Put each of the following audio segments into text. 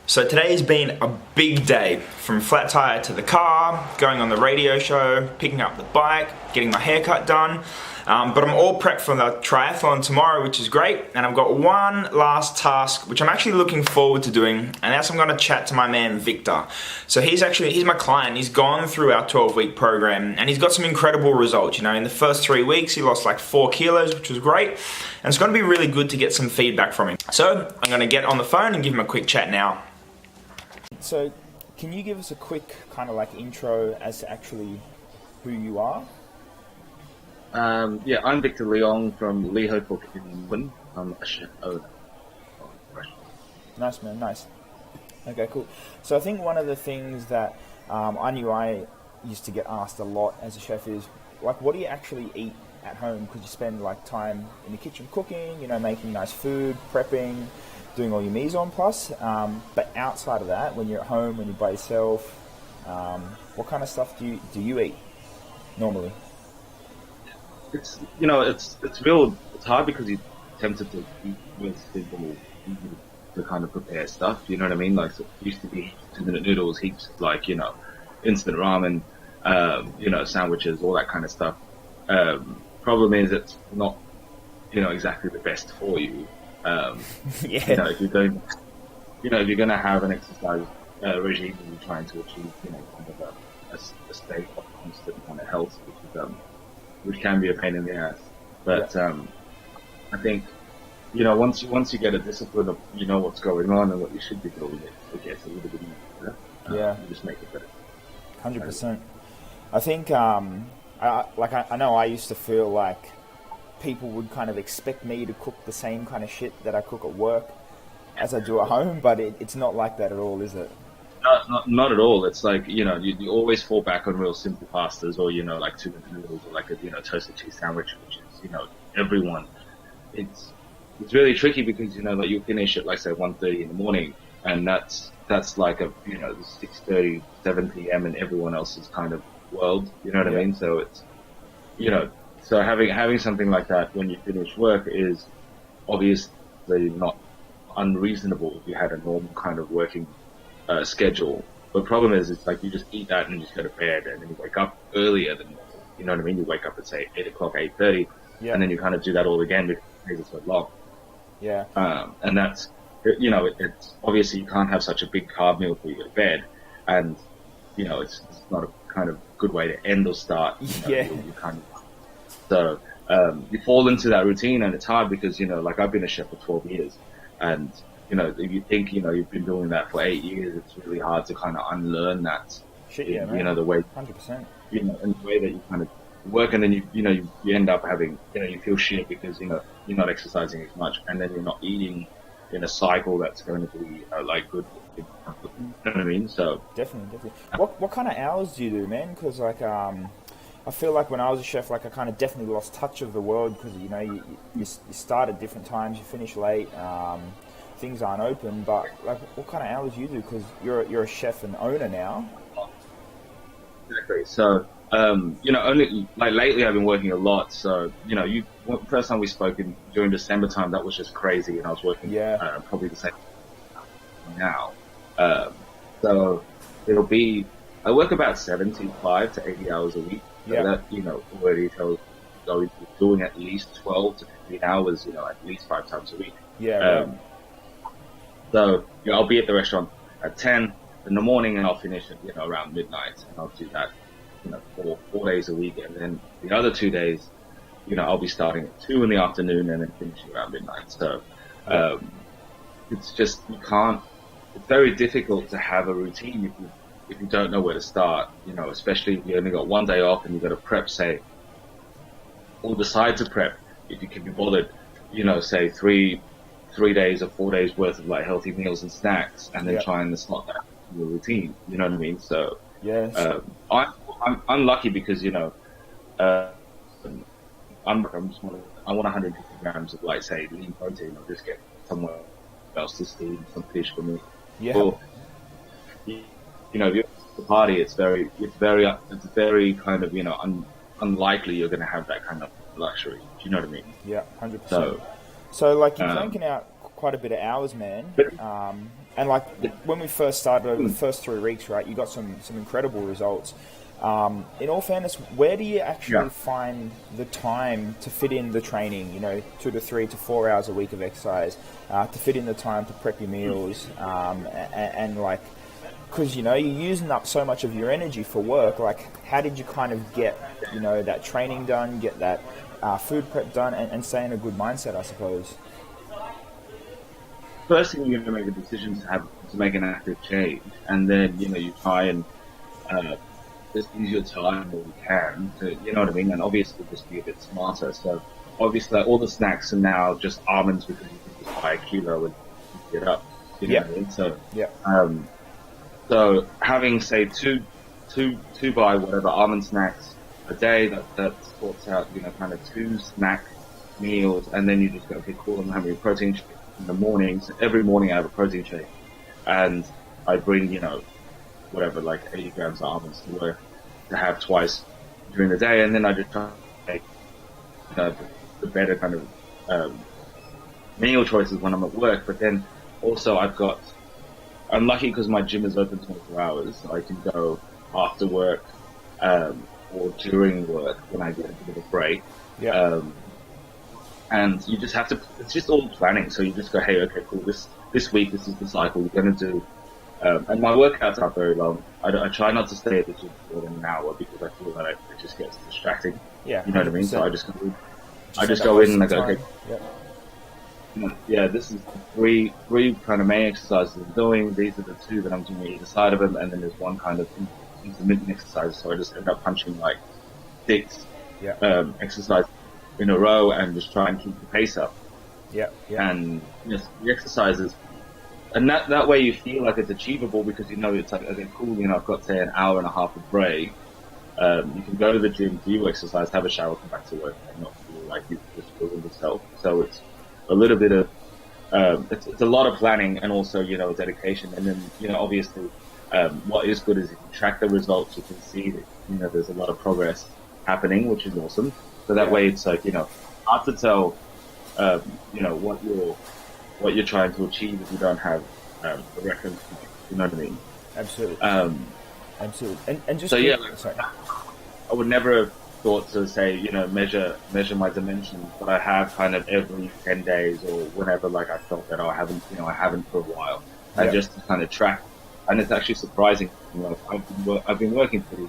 So today's been a big day, from flat tire to the car, going on the radio show, picking up the bike, getting my haircut done. But I'm all prepped for the triathlon tomorrow, which is great. And I've got one last task, which I'm actually looking forward to doing. And that's I'm gonna chat to my man, Victor. So he's my client. He's gone through our 12-week program and he's got some incredible results. You know, in the first 3 weeks, he lost like 4 kilos, which was great. And it's gonna be really good to get some feedback from him. So I'm gonna get on the phone and give him a quick chat now. So, can you give us a quick kind of like intro as to actually who you are? Yeah, I'm Victor Leong from Leho Cook in England. I'm a chef owner. Nice, man, nice. Okay, cool. So I think one of the things that I knew I used to get asked a lot as a chef is, like, what do you actually eat at home? Because you spend like time in the kitchen cooking, you know, making nice food, prepping, doing all your mise en place, but outside of that, when you're at home, when you're by yourself, what kind of stuff do you eat normally? It's hard because you're tempted to eat real simple, easy to kind of prepare stuff. You know what I mean? Like, so it used to be 2-minute noodles, heaps of, like, you know, instant ramen, you know, sandwiches, all that kind of stuff. Problem is, it's not, you know, exactly the best for you. Yeah. You know, if you're going to have an exercise regime and you're trying to achieve, you know, kind of a state of constant kind of health, which can be a pain in the ass. But I think, you know, once you get a discipline of, you know, what's going on and what you should be doing, it gets a little bit easier. You just make it better. 100%. I think, I know I used to feel like people would kind of expect me to cook the same kind of shit that I cook at work as I do at home, but it's not like that at all, is it? No, not at all. It's like, you know, you always fall back on real simple pastas, or, you know, like 2-minute noodles, or like a, you know, toasted cheese sandwich, which is, you know, everyone. It's really tricky because, you know, like, you finish at, like, say 1:30 in the morning, and that's like a, you know, 6:30, 7 p.m. in everyone else's kind of world. You know what I mean? So it's, you know, so having something like that when you finish work is obviously not unreasonable if you had a normal kind of working schedule. But the problem is, it's like you just eat that and you just go to bed, and then you wake up earlier than normal. You know what I mean? You wake up at, say, 8 o'clock, 8:30, and then you kind of do that all again because it's so long. Yeah. And that's, you know, it's obviously you can't have such a big carb meal before you go to bed, and, you know, it's not a kind of good way to end or start. You know, you kind of, so you fall into that routine, and it's hard because, you know, like, I've been a chef for 12 years, and, you know, if you think, you know, you've been doing that for 8 years, it's really hard to kind of unlearn that. Shit, yeah, man. You know, the way, 100%. You know, and the way that you kind of work, and then you end up having, you know, you feel shit because, you know, you're not exercising as much, and then you're not eating in a cycle that's going to be like good. You know what I mean? So Definitely. What kind of hours do you do, man? Because, like, I feel like when I was a chef, like, I kind of definitely lost touch of the world because, you know, you start at different times, you finish late, things aren't open. But, like, what kind of hours do you do? Because you're a chef and owner now. Exactly. So, you know, only like lately I've been working a lot. So, you know, first time we spoke during December time, that was just crazy, and I was working probably the same now. So it'll be, I work about 75 to 80 hours a week. So that, you know, already tells I was doing at least 12 to 15 hours, you know, at least 5 times a week. So, you know, I'll be at the restaurant at 10 in the morning, and I'll finish at, you know, around midnight, and I'll do that, you know, four days a week. And then the other 2 days, you know, I'll be starting at 2 in the afternoon and then finishing around midnight. So, it's just, it's very difficult to have a routine if you don't know where to start, you know, especially if you only got 1 day off and you've got to prep, say, or decide to prep, if you can be bothered, you know, say 3 days or 4 days worth of, like, healthy meals and snacks, and then try and slot that into your routine. You know what I mean? So, I'm lucky because, you know, I want 150 grams of, like, say, lean protein. I'll just get somewhere else to steam some fish for me. Or, you know, if you're at the party, it's very kind of, you know, unlikely you're going to have that kind of luxury. Do you know what I mean? Yeah, 100%. So like, you're cranking out quite a bit of hours, man. But And like when we first started over the first 3 weeks, right, you got some incredible results. In all fairness, where do you actually find the time to fit in the training? 2 to 3 to 4 hours a week of exercise, to fit in the time to prep your meals, and like, because you're using up so much of your energy for work. Like, how did you kind of get that training done, get that food prep done, and stay in a good mindset, I suppose? first thing you're going to make a decision to make an active change, and then you try and just use your time where you can to, you know what I mean, and obviously just be a bit smarter. So obviously all the snacks are now just almonds because you can just buy a kilo and pick it up. You know what I mean? So so having say two by whatever almond snacks a day, that sorts out kind of 2 snack meals, and then you just go, okay, cool, I'm having a protein shake in the morning. So every morning I have a protein shake, and I bring whatever, like 80 grams of almonds to work to have twice during the day, and then I just try to make the better kind of meal choices when I'm at work. But then also I'm lucky because my gym is open 24 hours, so I can go after work or during work when I get a bit of a break. And you just have to, it's just all planning. So you just go, hey, okay, cool, this week, this is the cycle we're going to do. And my workouts aren't very long. I try not to stay at the gym for more than an hour because I feel that it just gets distracting. Yeah, you know what I mean? So I just go in and I go, okay, this is three kind of main exercises I'm doing. These are the 2 that I'm doing either side of them, and then there's one kind of intermittent exercise. So I just end up punching like 6 exercises in a row and just try and keep the pace up. And the exercises, and that way you feel like it's achievable because it's like, okay, cool, I've got say an hour and a half of break. You can go to the gym, do exercise, have a shower, come back to work, and not feel like you just ruined yourself. So it's a little bit of it's a lot of planning and also dedication. And then obviously what is good is you can track the results. You can see that there's a lot of progress happening, which is awesome. So that way it's like hard to tell what you're trying to achieve if you don't have a reference point. You know what I mean? Absolutely. Absolutely. And just sorry. I would never have thought to say, measure my dimensions, but I have kind of every 10 days or whenever, like I felt that I haven't for a while. I just kind of track, and it's actually surprising. I've been working pretty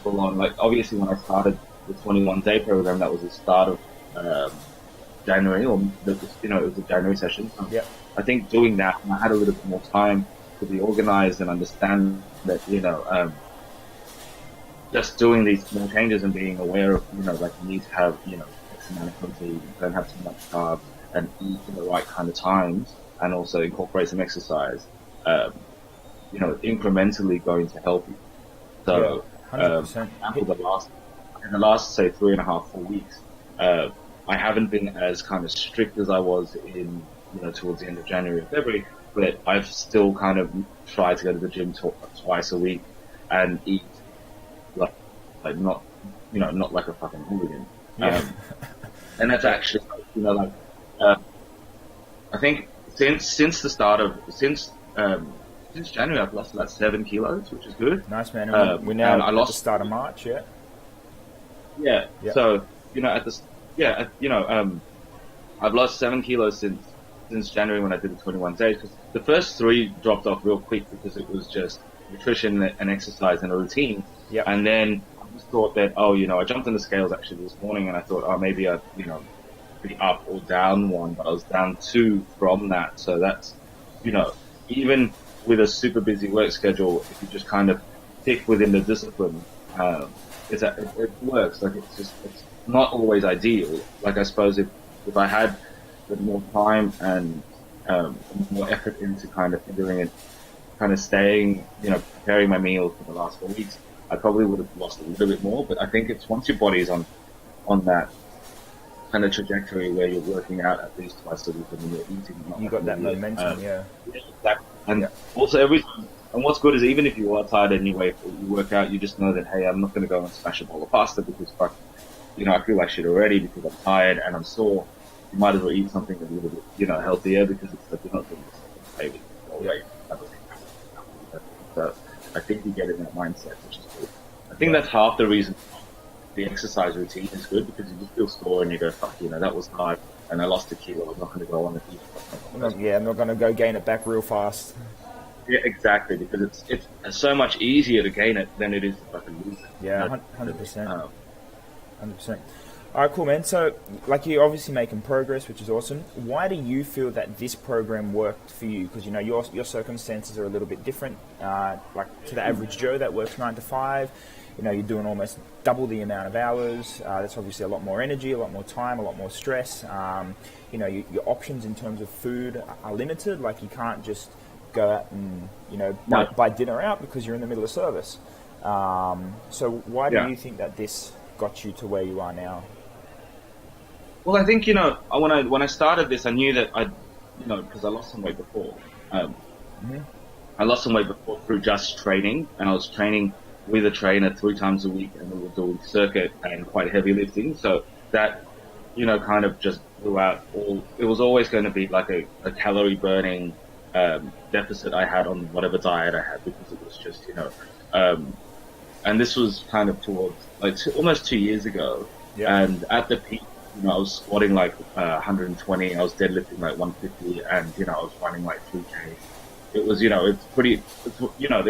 full on. Like obviously when I started the 21-day program, that was the start of January, or it was a January session. I think doing that, and I had a little bit more time to be organized and understand that, just doing these small changes and being aware of, like you need to have, X amount of protein, don't have too much carbs, and eat in the right kind of times, and also incorporate some exercise, incrementally going to help you. So, 100%. In the last, say, 3.5, 4 weeks, I haven't been as kind of strict as I was in, towards the end of January and February, but I've still kind of tried to go to the gym twice a week and eat like not like a fucking hooligan. And that's actually, I think since January I've lost about 7 kilos, which is good. Nice, man. And we're now at the start of March, So I've lost 7 kilos since January when I did the 21 days. Because the first 3 dropped off real quick because it was just nutrition and exercise and a routine. And then I just thought that, I jumped on the scales actually this morning and I thought, maybe I'd, be up or down 1, but I was down 2 from that. So that's, even with a super busy work schedule, if you just kind of stick within the discipline, it works. Like it's not always ideal. Like I suppose if I had a bit more time and more effort into kind of figuring it, kind of staying, preparing my meals for the last 4 weeks, I probably would have lost a little bit more. But I think it's once your body's on that kind of trajectory where you're working out at least twice a week and you're eating. You got that momentum, And also and what's good is even if you are tired and you work out, you just know that, hey, I'm not going to go and smash a bowl of pasta because I feel like shit already because I'm tired and I'm sore. you might as well eat something a little bit, healthier because it's like you're not doing this every day. So I think you get in that mindset, which is good. I think that's half the reason the exercise routine is good because you just feel sore and you go, fuck, that was hard and I lost a kilo. I'm not going to go on the beach. I'm not going to go gain it back real fast. Yeah, exactly, because it's so much easier to gain it than it is to fucking lose it. Yeah, 100%. 100%. All right, cool, man. So, like, you're obviously making progress, which is awesome. Why do you feel that this program worked for you? Because, your circumstances are a little bit different, like to the average Joe that works 9 to 5. You're doing almost double the amount of hours. That's obviously a lot more energy, a lot more time, a lot more stress. Your options in terms of food are limited. Like, you can't just go out and, buy dinner out because you're in the middle of service. So why do you think that this got you to where you are now? Well, I think, when I started this, I knew that because I lost some weight before. I lost some weight before through just training, and I was training with a trainer 3 times a week, and we were doing circuit and quite heavy lifting. So that, kind of just blew out it was always going to be like a calorie burning, deficit I had on whatever diet I had because it was just, and this was kind of towards almost 2 years ago. Yeah. And at the peak, I was squatting like 120, I was deadlifting like 150, and I was running like 3K. It was, it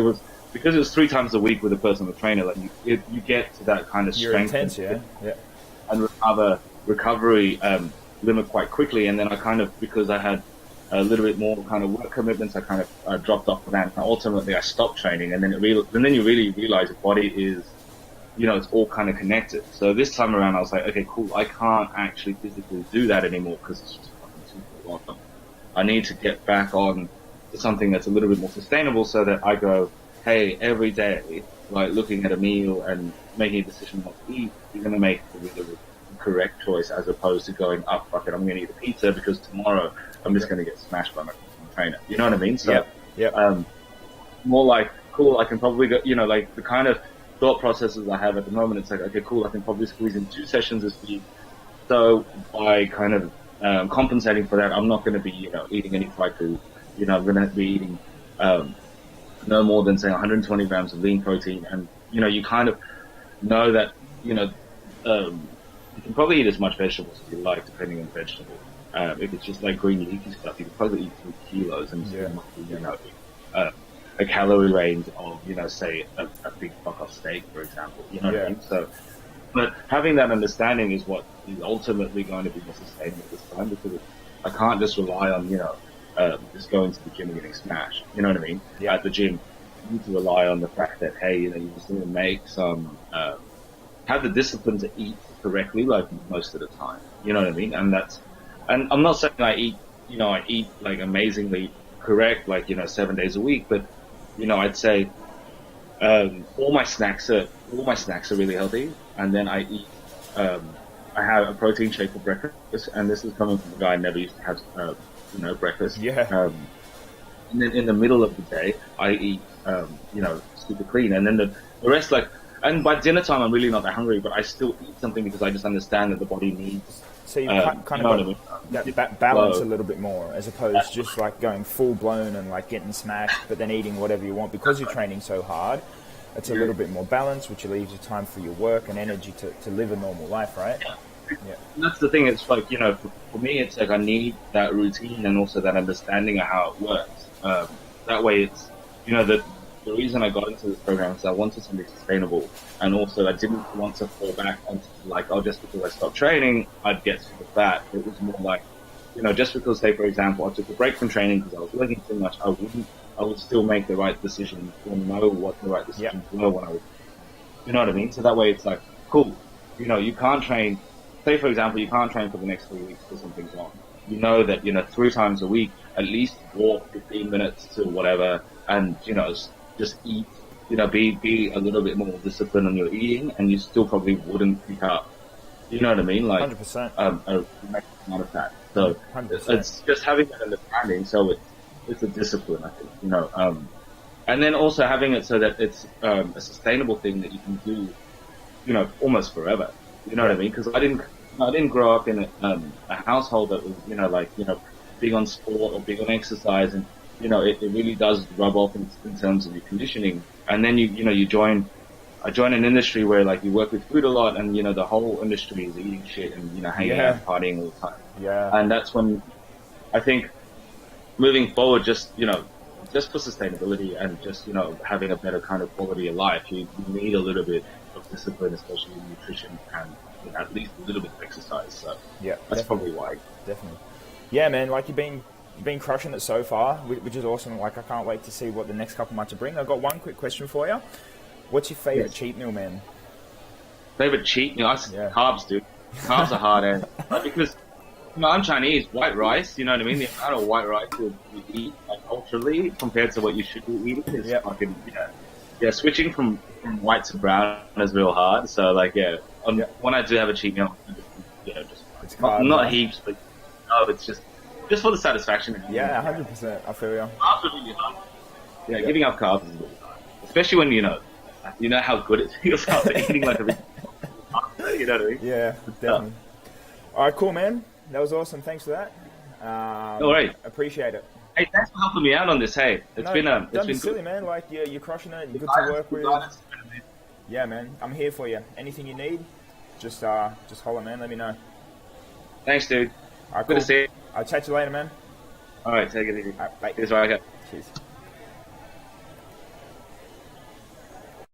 was because it was 3 times a week with a personal trainer. Like you get to that kind of strength. You're intense, and recovery limit quite quickly. And then I kind of, because I had a little bit more kind of work commitments, I kind of dropped off of that. And ultimately, I stopped training, and then then you really realize your body is, it's all kind of connected. So this time around, I was like, okay, cool. I can't actually physically do that anymore because it's just fucking super long. I need to get back on to something that's a little bit more sustainable, so that I go, hey, every day, like looking at a meal and making a decision what to eat, you're going to make the correct choice as opposed to going, oh, fuck it, I'm going to eat a pizza because tomorrow I'm just going to get smashed by my trainer. You know what I mean? So, more like, cool, I can probably go, like the kind of thought processes I have at the moment, it's like, okay, cool, I can probably squeeze in 2 sessions this week. So by kind of compensating for that, I'm not going to be, eating any fried food. I'm going to be eating no more than, say, 120 grams of lean protein. And, you kind of know that, you can probably eat as much vegetables as you like, depending on the vegetable. If it's just like green leafy stuff, you can probably eat 3 kilos and a calorie range of, say, a big fuck off steak, for example. You know what I mean? So, but having that understanding is what is ultimately going to be more sustainable this time, because I can't just rely on, just going to the gym and getting smashed. You know what I mean? Yeah. At the gym, you need to rely on the fact that, hey, you just need to make some, have the discipline to eat correctly, like most of the time. You know what I mean? And I'm not saying I eat like amazingly correct, like, 7 days a week, but, I'd say, all my snacks are really healthy. And then I eat, I have a protein shake for breakfast, and this is coming from a guy who never used to have, breakfast. Yeah. And then in the middle of the day, I eat, super clean. And then the rest, and by dinner time, I'm really not that hungry, but I still eat something because I just understand that the body needs. So you kind of got balance a little bit more, as opposed to just like going full blown and like getting smashed, but then eating whatever you want because you're training so hard. It's a little bit more balanced, which leaves you time for your work and energy to live a normal life, right? Yeah. And that's the thing. It's like, for me, it's like I need that routine and also that understanding of how it works. That way, it's the reason I got into this program is I wanted something sustainable, and also I didn't want to fall back onto just because I stopped training, I'd get super fat. It was more like, just because, say, for example, I took a break from training because I was working too much, I would still make the right decision or know what the right decisions were when I was, you know what I mean? So that way it's like, cool, you can't train, say, for example, you can't train for the next 3 weeks because something's wrong. You know that, 3 times a week, at least walk 15 minutes to whatever, and, just eat, be a little bit more disciplined on your eating, and you still probably wouldn't pick up, you know what I mean? Like, 100%. A amount of fat. So 100%. It's just having that understanding. So it's a discipline, I think, and then also having it so that it's a sustainable thing that you can do, almost forever. You know what I mean? Because I didn't I didn't grow up in a household that was, big on sport or big on exercise, and it really does rub off in terms of your conditioning. And then I join an industry where like you work with food a lot, and the whole industry is eating shit and hanging Yeah. out, partying all the time. Yeah. And that's when I think moving forward, just for sustainability and just having a better kind of quality of life, you need a little bit of discipline, especially in nutrition, and at least a little bit of exercise. So Yeah, that's definitely. probably why. Definitely. Yeah, man. Like you've been crushing it so far, which is awesome. Like I can't wait to see what the next couple months will bring. I've got one quick question for you. What's your favorite Yes. cheat meal, man? Favorite cheat meal? Yeah. Carbs, dude. Carbs are hard, because I'm Chinese. White rice, you know what I mean? The amount of white rice you eat, like culturally, compared to what you should be eating, is Yep. fucking yeah. Switching from white to brown is real hard. So like when I do have a cheat meal, just It's not, carb, not right? heaps, but it's just for the satisfaction. Yeah, 100%. I feel you. Carbs are really hard. Yeah, giving up carbs is really hard, especially when you know how good it feels after eating like a big. You know what I mean? Yeah, definitely. All right, cool, man. That was awesome. Thanks for that. No worries. Appreciate it. Hey, thanks for helping me out on this. Hey, it's been don't be good. silly, man. Like you're crushing it. You're good Guidance- to work with. guidance. Yeah, man. I'm here for you. Anything you need, just holler, man. Let me know. Thanks, dude. All right, Good cool. to see you. I'll chat to you later, man. All right, take it easy. All right, bye. Cheers, Ryker. Cheers.